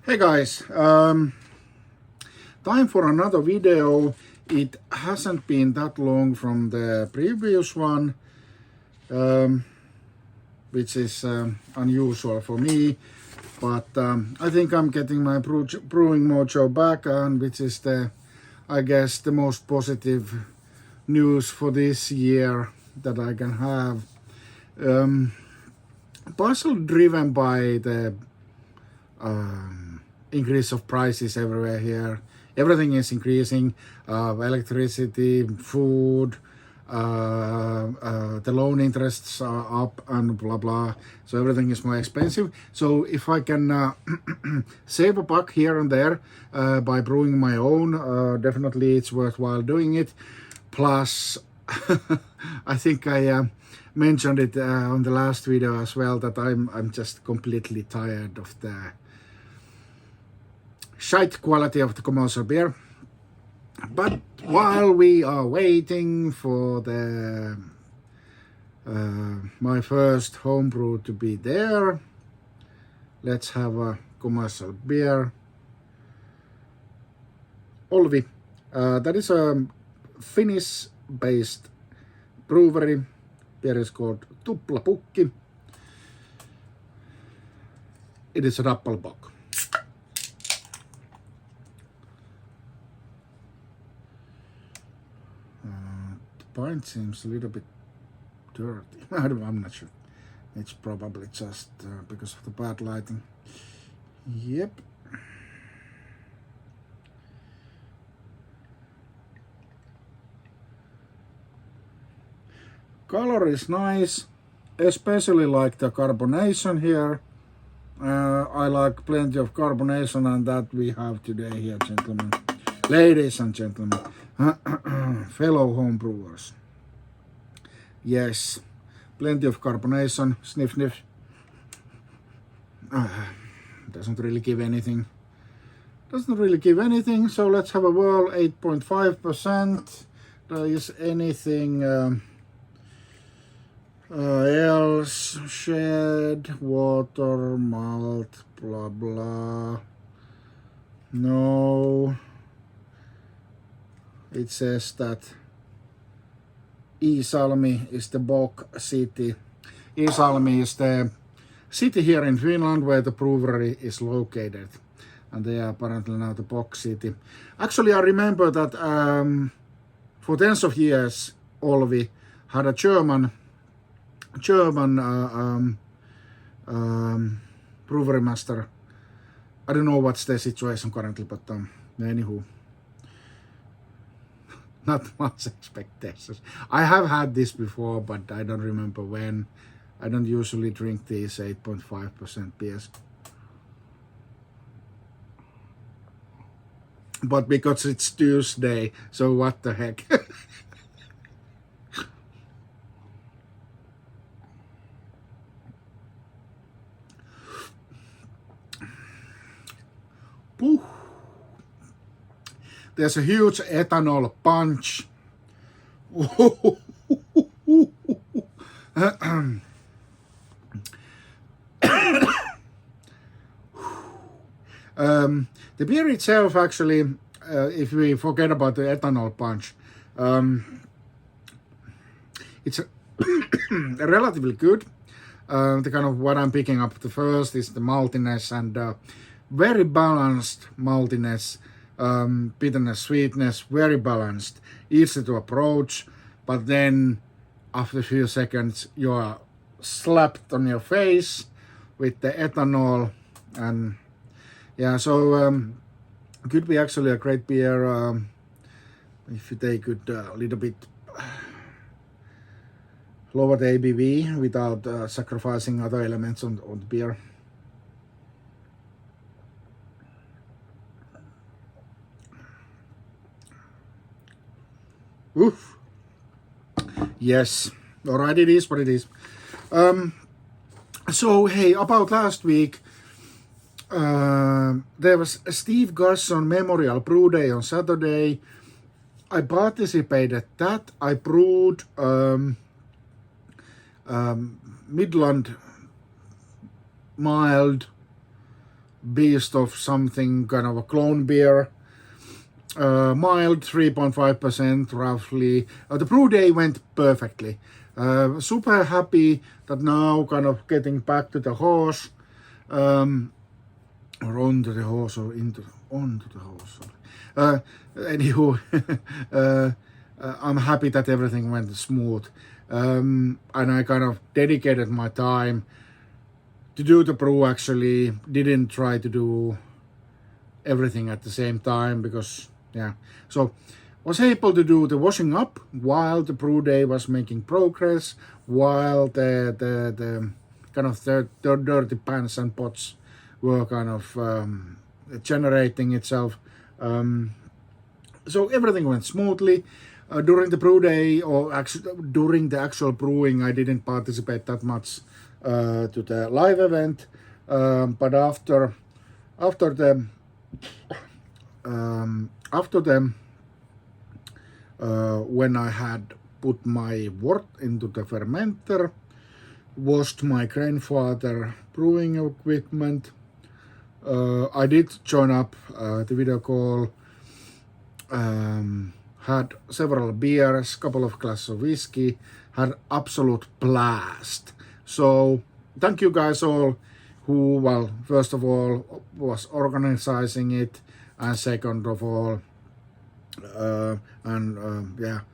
Hey guys, time for another video. It hasn't been that long from the previous one, which is unusual for me, but I think I'm getting my brewing mojo back, and which is I guess the most positive news for this year that I can have. Partially driven by the increase of prices everywhere here. Everything is increasing, electricity, food, the loan interests are up and blah blah, so everything is more expensive. So if I can save a buck here and there by brewing my own, definitely it's worthwhile doing it. Plus I think I mentioned it on the last video as well, that I'm just completely tired of the shite quality of the commercial beer. But while we are waiting for the my first homebrew to be there, let's have a commercial beer. Olvi, that is a Finnish-based brewery. Beer is called Tuplapukki. It is a Rappelbock. The pint seems a little bit dirty. I'm not sure. It's probably just because of the bad lighting. Yep. Color is nice, especially like the carbonation here. I like plenty of carbonation, and that we have today here, gentlemen, ladies and gentlemen, fellow homebrewers. Yes, plenty of carbonation. Sniff, sniff. Doesn't really give anything. So let's have a whirl. 8.5%. Is anything else? Shed, water, malt, blah blah. No. It says that Iisalmi is the Bock city. Iisalmi is the city here in Finland where the brewery is located, and they are apparently now the Bock city. Actually, I remember that for tens of years, Olvi had a German brewery master. I don't know what's the situation currently, but anywho, not much expectations. I have had this before, but I don't remember when. I don't usually drink these 8.5% beers. But because it's Tuesday, so what the heck. Puh. There's a huge ethanol punch. The beer itself, actually, if we forget about the ethanol punch, it's relatively good. The kind of what I'm picking up the first is the maltiness, and very balanced maltiness, bitterness, sweetness, very balanced, easy to approach, but then after a few seconds you are slapped on your face with the ethanol. And yeah, so could be actually a great beer if you take it a little bit lower the ABV without sacrificing other elements on the beer. Oof. Yes, alright, it is what it is. So hey, about last week, there was a Steve Garson Memorial Brew Day on Saturday. I participated that. I brewed Midland mild beast of something, kind of a clone beer. Mild 3.5% roughly. The brew day went perfectly. Super happy that now kind of getting back to the horse, or onto the horse, or onto the horse. Anywho, I'm happy that everything went smooth, and I kind of dedicated my time to do the brew. Actually, didn't try to do everything at the same time because so was able to do the washing up while the brew day was making progress, while the kind of the dirty pans and pots were kind of generating itself. So everything went smoothly. During the brew day, or actually during the actual brewing, I didn't participate that much to the live event, but after the when I had put my wort into the fermenter, washed my grandfather brewing equipment, I did join up the video call, had several beers, couple of glasses of whiskey, had absolute blast. So thank you guys all who, well, first of all was organizing it, and second of all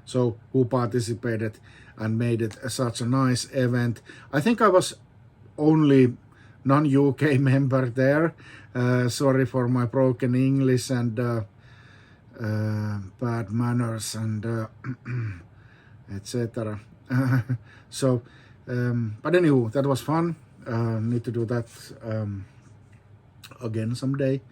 so who participated and made it such a nice event. I think I was only non-UK member there. Sorry for my broken English and bad manners and etc. So but anywho, that was fun. Need to do that again someday.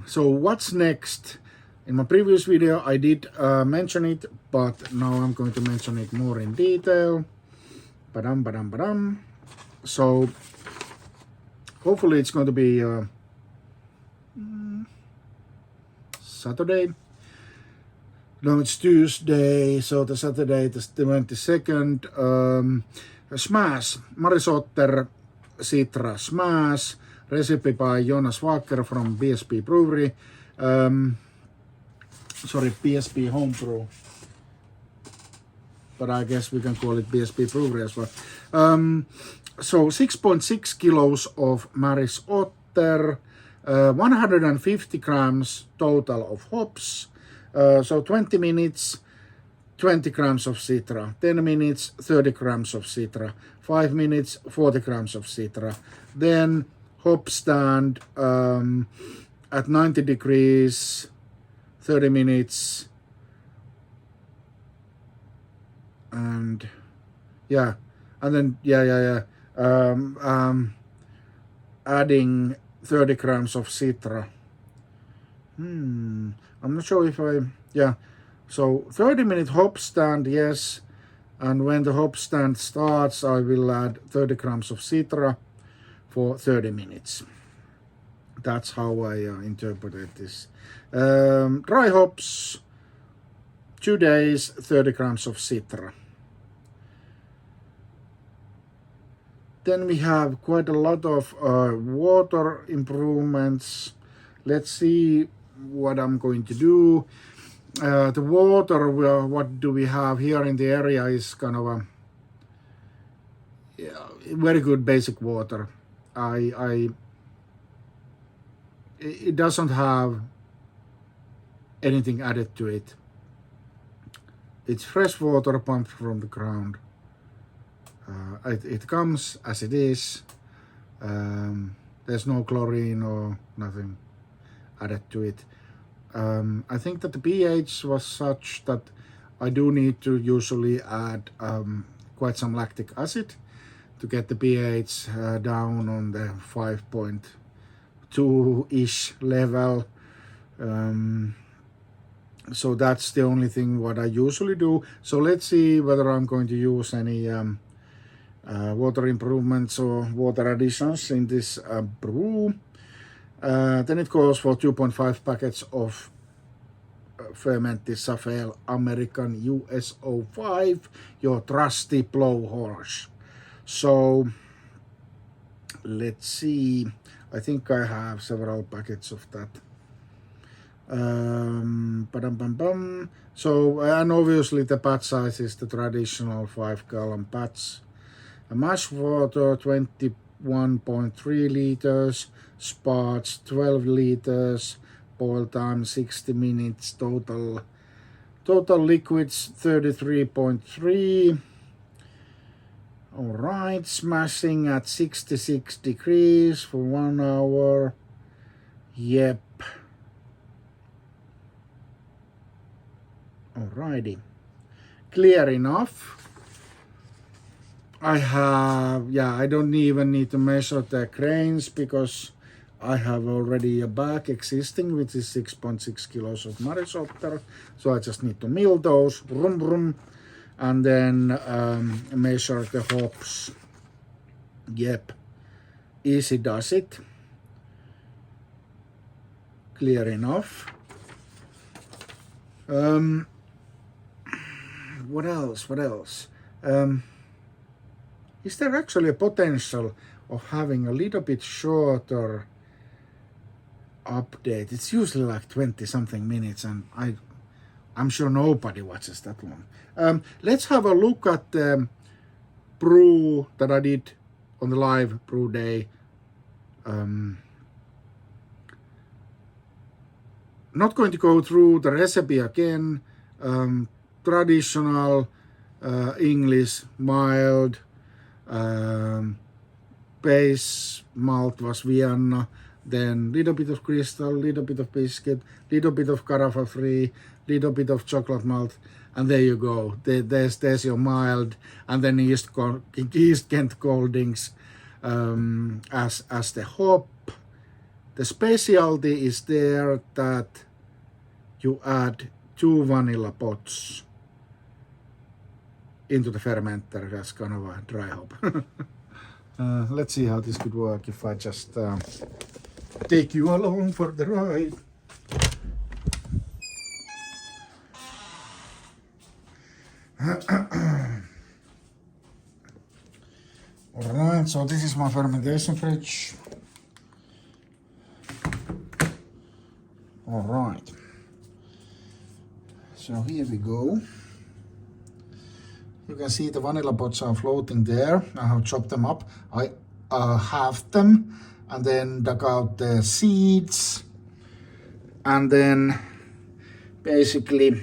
So what's next? In my previous video I did mention it, but now I'm going to mention it more in detail. So hopefully it's going to be Saturday. No, it's Tuesday, so the Saturday, the 22nd. Smash, Maris Otter Citra Smash, recipe by Jonas Walker from BSB Brewery. Sorry, BSB Homebrew, but I guess we can call it BSB Brewery as well. So 6.6 kilos of Maris Otter, 150 grams total of hops. So 20 minutes, 20 grams of Citra, 10 minutes, 30 grams of Citra, 5 minutes, 40 grams of Citra. Then hop stand at 90 degrees, 30 minutes, and then adding 30 grams of Citra. I'm not sure if so 30-minute hop stand, yes, and when the hop stand starts I will add 30 grams of Citra for 30 minutes. That's how I interpreted this. Dry hops, 2 days, 30 grams of Citra. Then we have quite a lot of water improvements. Let's see what I'm going to do. The water, what do we have here in the area is kind of a very good basic water. It doesn't have anything added to it. It's fresh water pumped from the ground. It comes as it is. There's no chlorine or nothing added to it. I think that the pH was such that I do need to usually add quite some lactic acid to get the pH down on the 5.2-ish level. So that's the only thing what I usually do. So let's see whether I'm going to use any water improvements or water additions in this brew. Then it goes for 2.5 packets of fermented Safale American US-05, your trusty blowhorse. So let's see. I think I have several packets of that. So, and obviously the batch size is the traditional 5-gallon batch. A mash water 21.3 liters, sparge 12 liters, boil time 60 minutes, total liquids 33.3. Alright, smashing at 66 degrees for 1 hour. Yep. Alrighty. Clear enough. I don't even need to measure the grains because I have already a bag existing which is 6.6 kilos of Marisotter. So I just need to mill those, vroom vroom, and then measure the hops. Yep, easy does it. Clear enough. What else? Is there actually a potential of having a little bit shorter update? It's usually like 20 something minutes and I'm sure nobody watches that long. Let's have a look at the brew that I did on the live brew day. Not going to go through the recipe again. Traditional English mild. Base malt was Vienna, then little bit of crystal, little bit of biscuit, little bit of Carafa free, little bit of chocolate malt, and there you go. There's your mild, and then East Kent Goldings as the hop. The specialty is there that you add 2 vanilla pots into the fermenter as kind of a dry hop. Let's see how this could work if I just take you along for the ride. Alright, so this is my fermentation fridge. Alright, so here we go. You can see the vanilla pots are floating there. I have chopped them up. I halved them and then dug out the seeds and then basically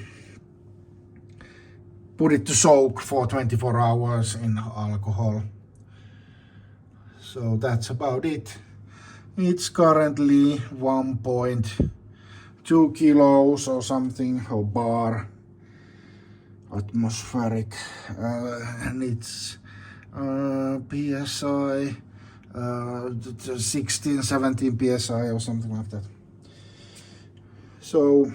put it to soak for 24 hours in alcohol. So that's about it. It's currently 1.2 kilos or something, or bar atmospheric, and it's PSI 16, 17 PSI or something like that. So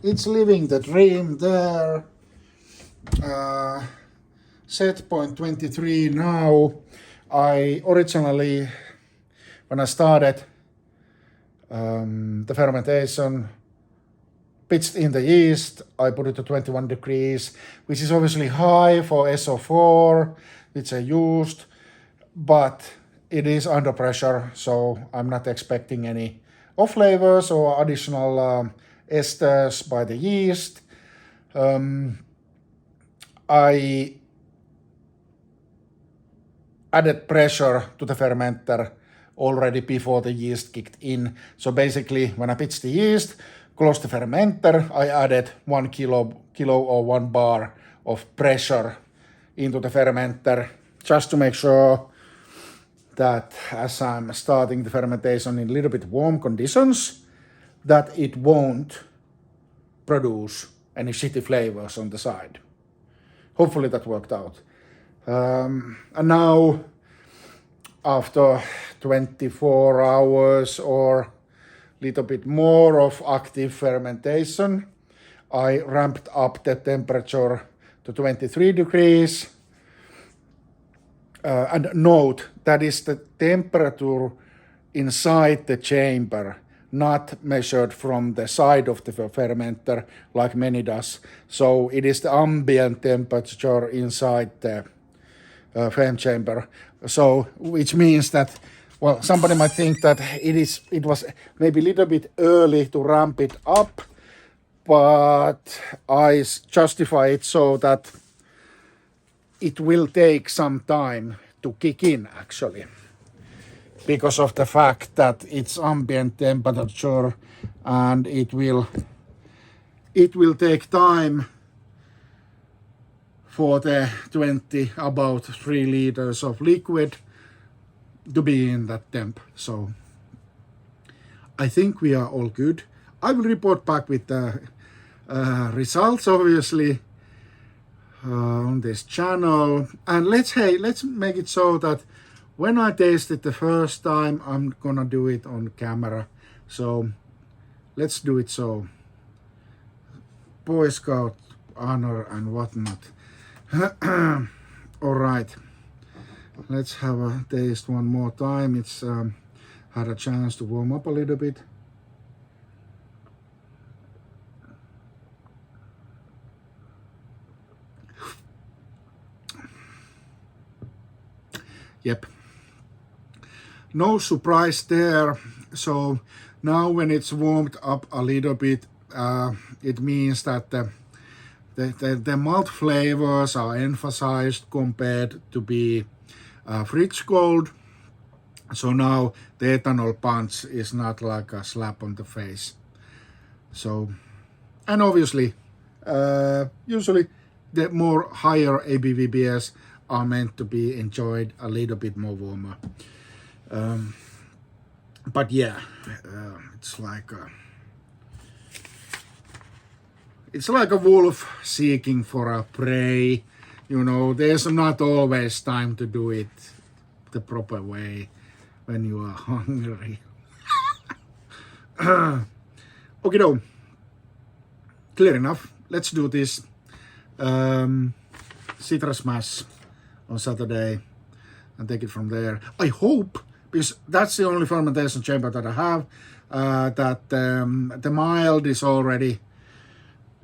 it's living the dream there. Set point 23 now. I originally, when I started the fermentation, pitched in the yeast, I put it to 21 degrees, which is obviously high for SO4, which I used, but it is under pressure, so I'm not expecting any off flavors or additional esters by the yeast. I added pressure to the fermenter already before the yeast kicked in. So basically, when I pitched the yeast, closed the fermenter, I added 1 kilo or 1 bar of pressure into the fermenter just to make sure that as I'm starting the fermentation in a little bit warm conditions, that it won't produce any shitty flavors on the side. Hopefully that worked out. And now, after 24 hours or little bit more of active fermentation, I ramped up the temperature to 23 degrees. And note, that is the temperature inside the chamber, not measured from the side of the fermenter like many does. So it is the ambient temperature inside the flame chamber. So, which means that, well, somebody might think that it was maybe a little bit early to ramp it up, but I justify it so that it will take some time to kick in actually, because of the fact that it's ambient temperature and it will take time for the about 3 liters of liquid to be in that temp. So I think we are all good. I will report back with the results obviously on this channel, and let's make it so that when I taste it the first time, I'm gonna do it on camera. So let's do it so. Boy Scout honor and whatnot. All right, let's have a taste one more time. It's had a chance to warm up a little bit. Yep, no surprise there. So now when it's warmed up a little bit, it means that the malt flavors are emphasized compared to be fridge cold. So now the ethanol punch is not like a slap on the face. So, and obviously, usually the more higher ABV beers are meant to be enjoyed a little bit more warmer. But yeah, it's like a wolf seeking for a prey. You know, there's not always time to do it the proper way when you are hungry. Okay, though. Clear enough. Let's do this citrus mass on Saturday and take it from there. I hope, because that's the only fermentation chamber that I have, that the mild is already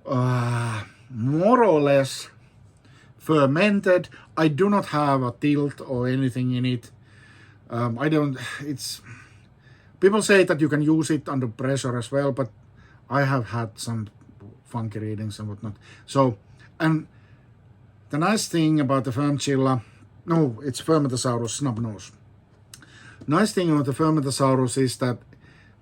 more or less fermented. I do not have a tilt or anything in it. People say that you can use it under pressure as well, but I have had some funky readings and whatnot. So, and the nice thing about the Fermchilla, no, it's Fermentasaurus Snubnose. Nice thing about the Fermentasaurus is that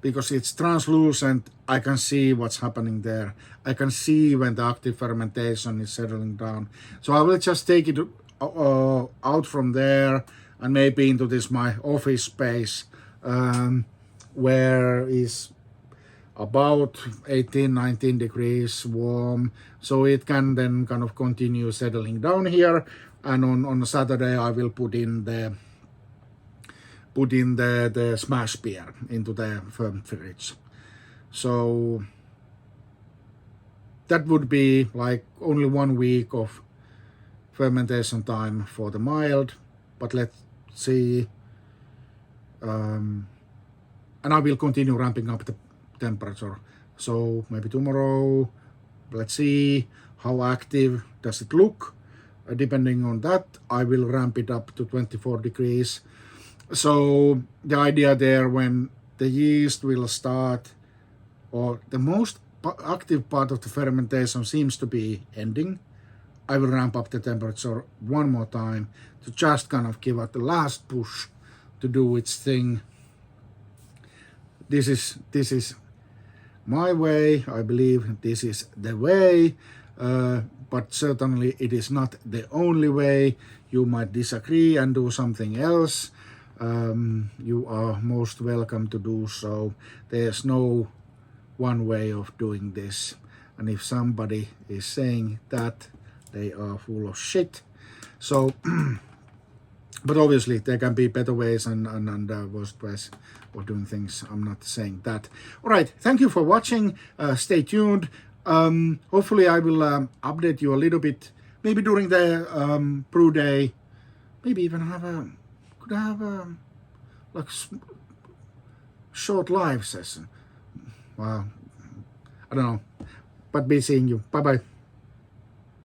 because it's translucent, I can see what's happening there. I can see when the active fermentation is settling down. So I will just take it out from there and maybe into this my office space, where is about 18-19 degrees warm, so it can then kind of continue settling down here. And on Saturday I will put in the smash beer into the firm fridge. So that would be like only 1 week of fermentation time for the mild, but let's see. And I will continue ramping up the temperature. So maybe tomorrow, let's see how active does it look. Depending on that, I will ramp it up to 24 degrees. So the idea there, when the yeast will start, or the most active part of the fermentation seems to be ending, I will ramp up the temperature one more time to just kind of give it the last push to do its thing. This is my way. I believe this is the way, but certainly it is not the only way. You might disagree and do something else. You are most welcome to do so. There's no one way of doing this, and if somebody is saying that, they are full of shit. So but obviously there can be better ways and worse ways of doing things. I'm not saying that. All right, thank you for watching. Stay tuned. Hopefully I will update you a little bit, maybe during the brew day. Maybe even could I have a like short live session. Well, I don't know, but be seeing you. Bye bye.